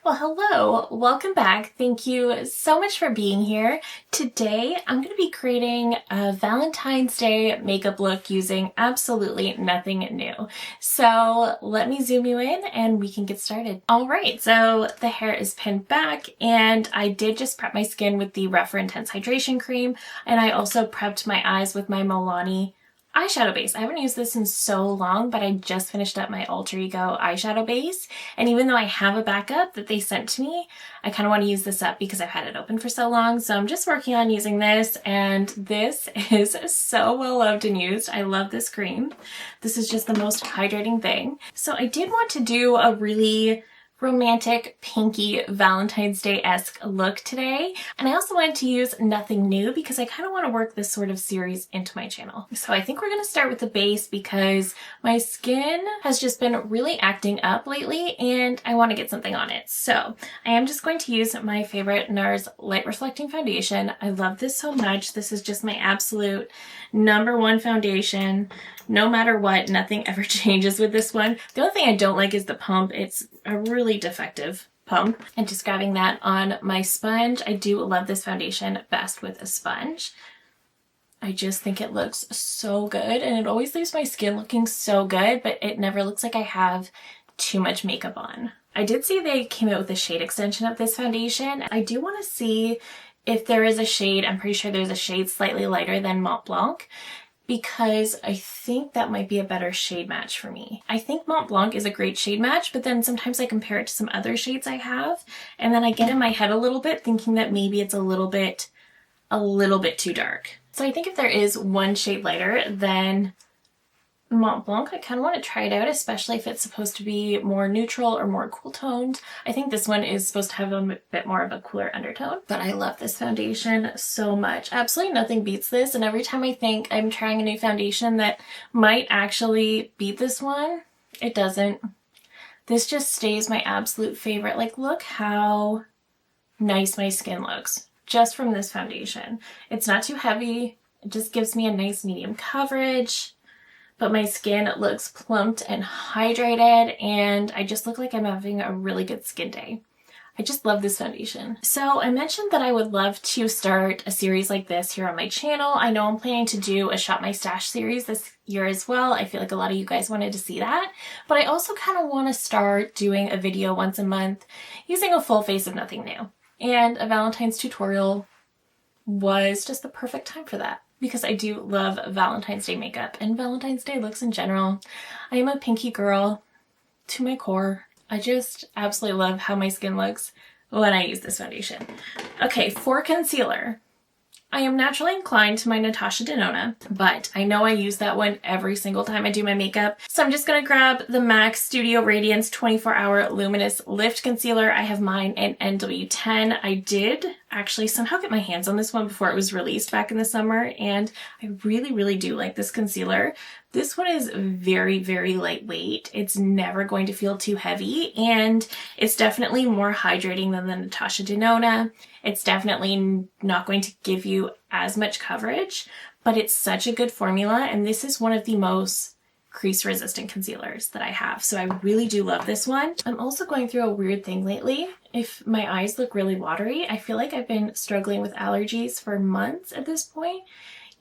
Well, hello, welcome back. Thank you so much for being here. Today, I'm going to be creating a Valentine's Day makeup look using absolutely nothing new. So let me zoom you in and we can get started. All right, so the hair is pinned back and I did just prep my skin with the Rough Intense Hydration Cream, and I also prepped my eyes with my Milani eyeshadow base. I haven't used this in so long, but I just finished up my Alter Ego eyeshadow base. And even though I have a backup that they sent to me, I kind of want to use this up because I've had it open for so long. So I'm just working on using this, and this is so well loved and used. I love this cream. This is just the most hydrating thing. So I did want to do a really romantic, pinky, Valentine's Day-esque look today. And I also wanted to use nothing new because I kind of want to work this sort of series into my channel. So I think we're going to start with the base because my skin has just been really acting up lately and I want to get something on it. So I am just going to use my favorite NARS Light Reflecting Foundation. I love this so much. This is just my absolute #1 foundation. No matter what, nothing ever changes with this one. The only thing I don't like is the pump. It's a really defective pump. And just grabbing that on my sponge, I do love this foundation best with a sponge. I just think it looks so good, and it always leaves my skin looking so good, but it never looks like I have too much makeup on. I did see they came out with a shade extension of this foundation. I do want to see if there is a shade. I'm pretty sure there's a shade slightly lighter than Mont Blanc, because I think that might be a better shade match for me. I think Mont Blanc is a great shade match, but then sometimes I compare it to some other shades I have, and then I get in my head a little bit thinking that maybe it's a little bit too dark. So I think if there is one shade lighter than Mont Blanc, I kind of want to try it out, especially if it's supposed to be more neutral or more cool toned. I think this one is supposed to have a bit more of a cooler undertone, but I love this foundation so much. Absolutely nothing beats this, and every time I think I'm trying a new foundation that might actually beat this one, it doesn't. This just stays my absolute favorite. Like, look how nice my skin looks just from this foundation. It's not too heavy. It just gives me a nice medium coverage. But my skin looks plumped and hydrated, and I just look like I'm having a really good skin day. I just love this foundation. So I mentioned that I would love to start a series like this here on my channel. I know I'm planning to do a Shop My Stash series this year as well. I feel like a lot of you guys wanted to see that. But I also kind of want to start doing a video once a month using a full face of nothing new. And a Valentine's tutorial was just the perfect time for that, because I do love Valentine's Day makeup and Valentine's Day looks in general. I am a pinky girl to my core. I just absolutely love how my skin looks when I use this foundation. Okay, for concealer, I am naturally inclined to my Natasha Denona, but I know I use that one every single time I do my makeup. So I'm just going to grab the MAC Studio Radiance 24-Hour Luminous Lift Concealer. I have mine in NW10. I did actually somehow get my hands on this one before it was released back in the summer, and I really do like this concealer. This one is very lightweight. It's never going to feel too heavy, and it's definitely more hydrating than the Natasha Denona. It's definitely not going to give you as much coverage, but it's such a good formula, and this is one of the most crease resistant concealers that I have. So I really do love this one. I'm also going through a weird thing lately. If my eyes look really watery, I feel like I've been struggling with allergies for months at this point,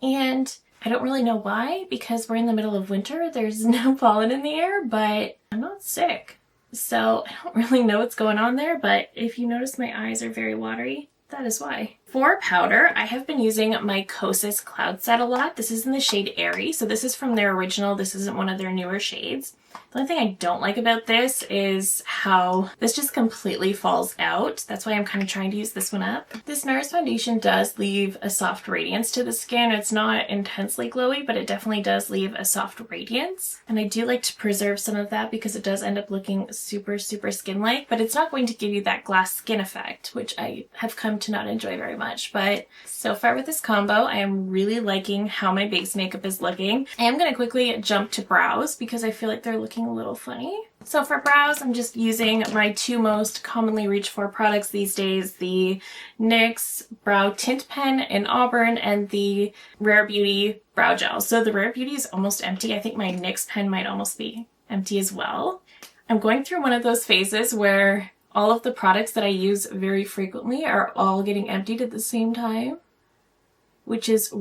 and I don't really know why, because we're in the middle of winter. There's no pollen in the air, but I'm not sick. So I don't really know what's going on there, but if you notice my eyes are very watery, that is why. For powder, I have been using my Kosas Cloud Set a lot. This is in the shade Airy, so this is from their original. This isn't one of their newer shades. The only thing I don't like about this is how this just completely falls out. That's why I'm kind of trying to use this one up. This NARS foundation does leave a soft radiance to the skin. It's not intensely glowy, but it definitely does leave a soft radiance. And I do like to preserve some of that because it does end up looking super skin-like, but it's not going to give you that glass skin effect, which I have come to not enjoy very much. But so far with this combo, I am really liking how my base makeup is looking. I am going to quickly jump to brows because I feel like they're looking a little funny. So for brows, I'm just using my two most commonly reached for products these days, the NYX Brow Tint Pen in Auburn and the Rare Beauty Brow Gel. So the Rare Beauty is almost empty. I think my NYX pen might almost be empty as well. I'm going through one of those phases where all of the products that I use very frequently are all getting emptied at the same time, which is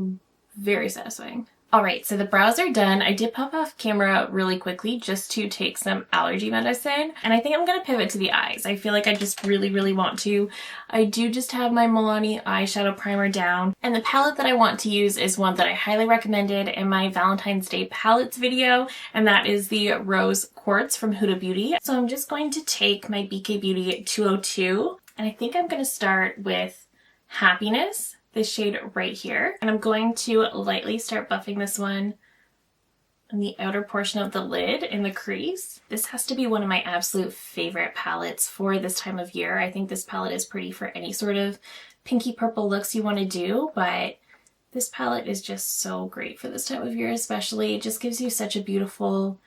very satisfying. Alright, so the brows are done. I did pop off camera really quickly just to take some allergy medicine, and I think I'm going to pivot to the eyes. I feel like I just really want to. I do just have my Milani eyeshadow primer down, and the palette that I want to use is one that I highly recommended in my Valentine's Day palettes video, and that is the Rose Quartz from Huda Beauty. So I'm just going to take my BK Beauty 202, and I think I'm going to start with Happiness, this shade right here, and I'm going to lightly start buffing this one in the outer portion of the lid in the crease. This has to be one of my absolute favorite palettes for this time of year. I think this palette is pretty for any sort of pinky purple looks you want to do, but this palette is just so great for this time of year especially. It just gives you such a beautiful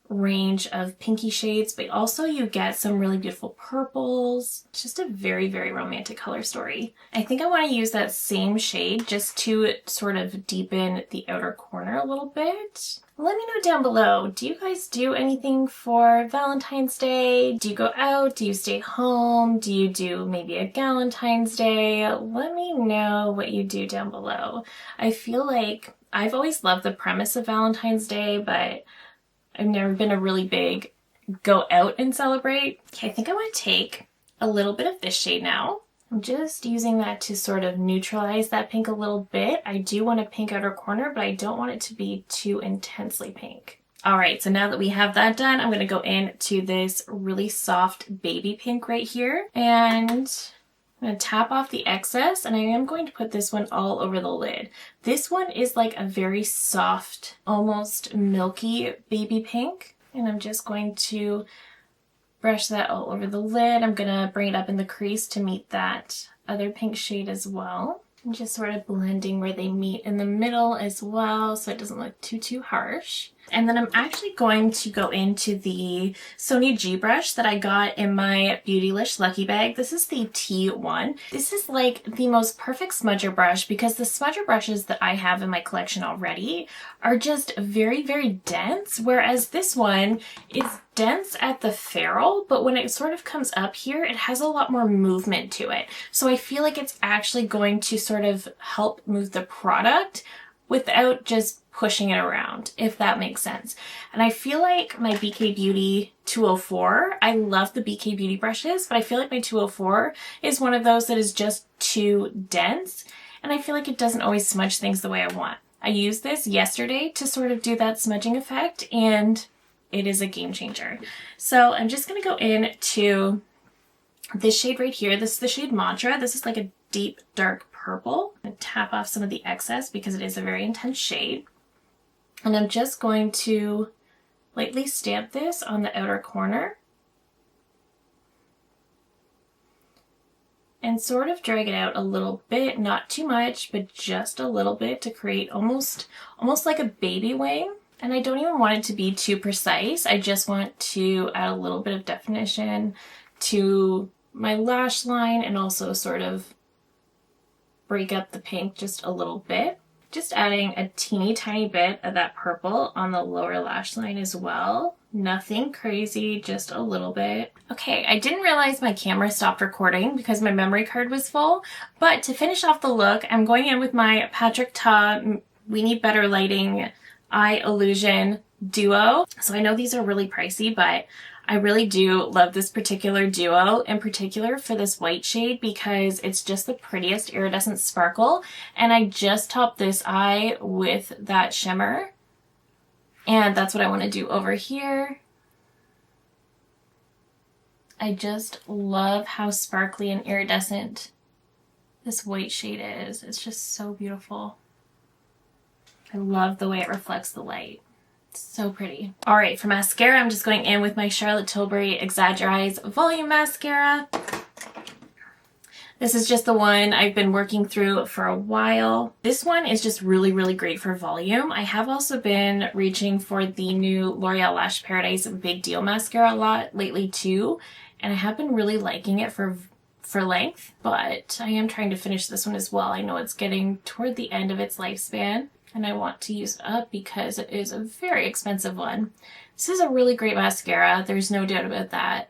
range of pinky shades, but also you get some really beautiful purples. It's just a very romantic color story. I think I want to use that same shade just to sort of deepen the outer corner a little bit. Let me know down below, do you guys do anything for Valentine's Day? Do you go out? Do you stay home? Do you do maybe a Galentine's Day? Let me know what you do down below. I feel like I've always loved the premise of Valentine's Day, but I've never been a really big go out and celebrate. Okay, I think I want to take a little bit of this shade now. I'm just using that to sort of neutralize that pink a little bit. I do want a pink outer corner, but I don't want it to be too intensely pink. All right, so now that we have that done, I'm going to go into this really soft baby pink right here. And I'm going to tap off the excess, and I am going to put this one all over the lid. This one is like a very soft, almost milky baby pink, and I'm just going to brush that all over the lid. I'm going to bring it up in the crease to meet that other pink shade as well. And just sort of blending where they meet in the middle as well so it doesn't look too harsh. And then I'm actually going to go into the Sony G brush that I got in my Beautylish Lucky Bag. This is the T1. This is like the most perfect smudger brush because the smudger brushes that I have in my collection already are just very dense, whereas this one is dense at the ferrule, but when it sort of comes up here, it has a lot more movement to it. So I feel like it's actually going to sort of help move the product without just pushing it around, if that makes sense. And I feel like my BK Beauty 204, I love the BK Beauty brushes, but I feel like my 204 is one of those that is just too dense, and I feel like it doesn't always smudge things the way I want. I used this yesterday to sort of do that smudging effect, and it is a game changer. So I'm just going to go into this shade right here. This is the shade Mantra. This is like a deep, dark purple. I'm going to tap off some of the excess because it is a very intense shade. And I'm just going to lightly stamp this on the outer corner and sort of drag it out a little bit, not too much, but just a little bit to create almost like a baby wing. And I don't even want it to be too precise. I just want to add a little bit of definition to my lash line and also sort of break up the pink just a little bit. Just adding a teeny tiny bit of that purple on the lower lash line as well. Nothing crazy, just a little bit. Okay, I didn't realize my camera stopped recording because my memory card was full, but to finish off the look, I'm going in with my Patrick Ta We Need Better Lighting Eye Illusion Duo. So I know these are really pricey, but I really do love this particular duo, in particular for this white shade because it's just the prettiest iridescent sparkle. And I just topped this eye with that shimmer. And that's what I want to do over here. I just love how sparkly and iridescent this white shade is. It's just so beautiful. I love the way it reflects the light. So pretty. All right, for mascara, I'm just going in with my Charlotte Tilbury Exaggerize Volume Mascara. This is just the one I've been working through for a while. This one is just really great for volume. I have also been reaching for the new L'Oreal Lash Paradise Big Deal Mascara a lot lately too, and I have been really liking it for length, but I am trying to finish this one as well. I know it's getting toward the end of its lifespan, and I want to use it up because it is a very expensive one. This is a really great mascara. There's no doubt about that.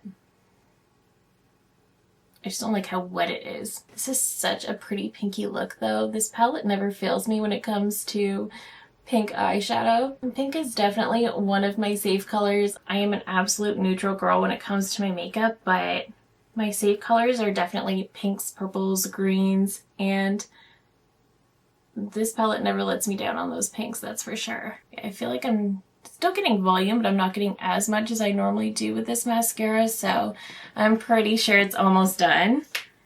I just don't like how wet it is. This is such a pretty pinky look though. This palette never fails me when it comes to pink eyeshadow. And pink is definitely one of my safe colors. I am an absolute neutral girl when it comes to my makeup, but my safe colors are definitely pinks, purples, greens, and this palette never lets me down on those pinks, that's for sure. I feel like I'm still getting volume, but I'm not getting as much as I normally do with this mascara, so I'm pretty sure it's almost done.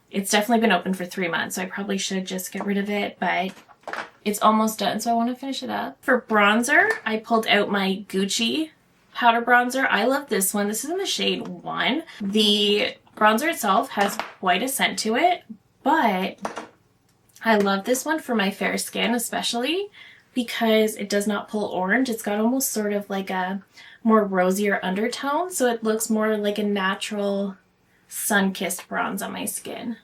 It's definitely been open for 3 months, so I probably should just get rid of it, but it's almost done, so I want to finish it up. For bronzer, I pulled out my Gucci powder bronzer. I love this one. This is in the shade 1. The bronzer itself has quite a scent to it, but I love this one for my fair skin especially, because it does not pull orange. It's got almost sort of like a more rosier undertone, so it looks more like a natural sun-kissed bronze on my skin.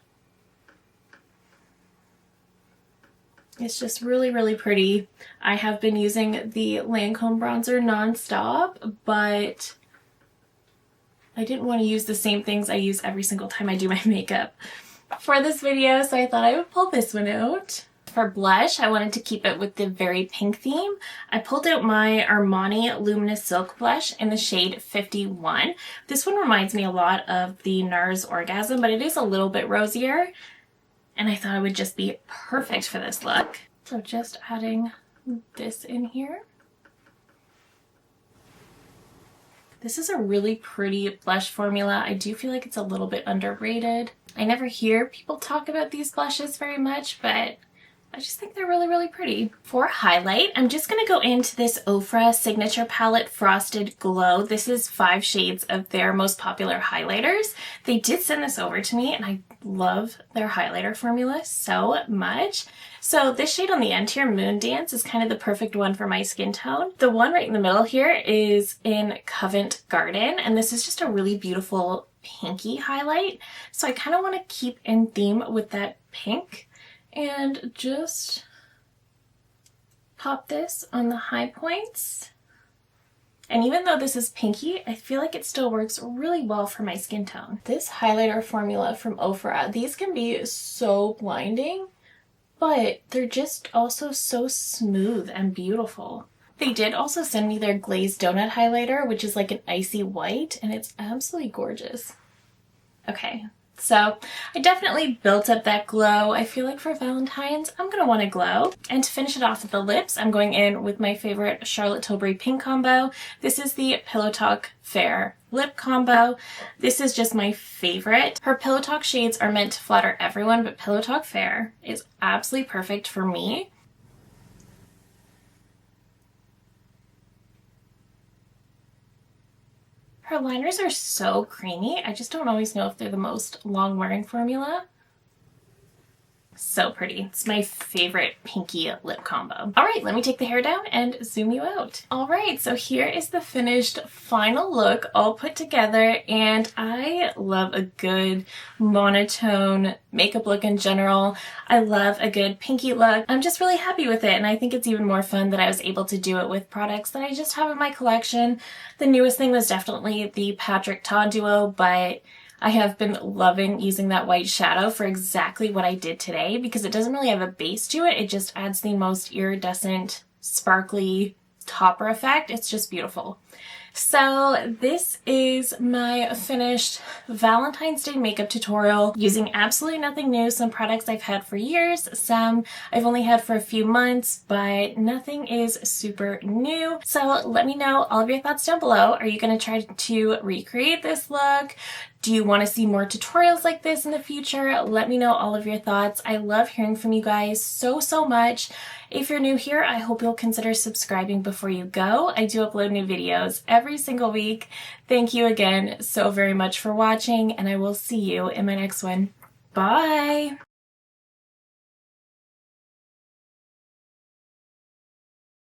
It's just really, really pretty. I have been using the Lancome bronzer nonstop, but I didn't want to use the same things I use every single time I do my makeup for this video, so I thought I would pull this one out. For blush, I wanted to keep it with the very pink theme. I pulled out my Armani Luminous Silk Blush in the shade 51. This one reminds me a lot of the NARS Orgasm, but it is a little bit rosier, and I thought it would just be perfect for this look. So just adding this in here. This is a really pretty blush formula. I do feel like it's a little bit underrated. I never hear people talk about these blushes very much, but I just think they're really, really pretty. For highlight, I'm just going to go into this Ofra Signature Palette Frosted Glow. This is 5 shades of their most popular highlighters. They did send this over to me, and I love their highlighter formula so much. So this shade on the end here, Moon Dance, is kind of the perfect one for my skin tone. The one right in the middle here is in Covent Garden, and this is just a really beautiful pinky highlight. So I kind of want to keep in theme with that pink, and just pop this on the high points. And even though this is pinky, I feel like it still works really well for my skin tone. This highlighter formula from Ofra, these can be so blinding, but they're just also so smooth and beautiful. They did also send me their glazed donut highlighter, which is like an icy white, and it's absolutely gorgeous. Okay. So I definitely built up that glow. I feel like for Valentine's, I'm going to want to glow. And to finish it off with the lips, I'm going in with my favorite Charlotte Tilbury pink combo. This is the Pillow Talk Fair lip combo. This is just my favorite. Her Pillow Talk shades are meant to flatter everyone, but Pillow Talk Fair is absolutely perfect for me. Her liners are so creamy. I just don't always know if they're the most long-wearing formula. So pretty. It's my favorite pinky lip combo. All right, let me take the hair down and zoom you out. All right, so here is the finished final look all put together, and I love a good monotone makeup look in general. I love a good pinky look. I'm just really happy with it, and I think it's even more fun that I was able to do it with products that I just have in my collection. The newest thing was definitely the Patrick Ta Duo, but I have been loving using that white shadow for exactly what I did today, because it doesn't really have a base to it. It just adds the most iridescent, sparkly topper effect. It's just beautiful. So this is my finished Valentine's Day makeup tutorial using absolutely nothing new. Some products I've had for years, some I've only had for a few months, but nothing is super new. So let me know all of your thoughts down below. Are you going to try to recreate this look? Do you want to see more tutorials like this in the future? Let me know all of your thoughts. I love hearing from you guys so much. If you're new here, I hope you'll consider subscribing before you go. I do upload new videos every single week. Thank you again so very much for watching, and I will see you in my next one. Bye!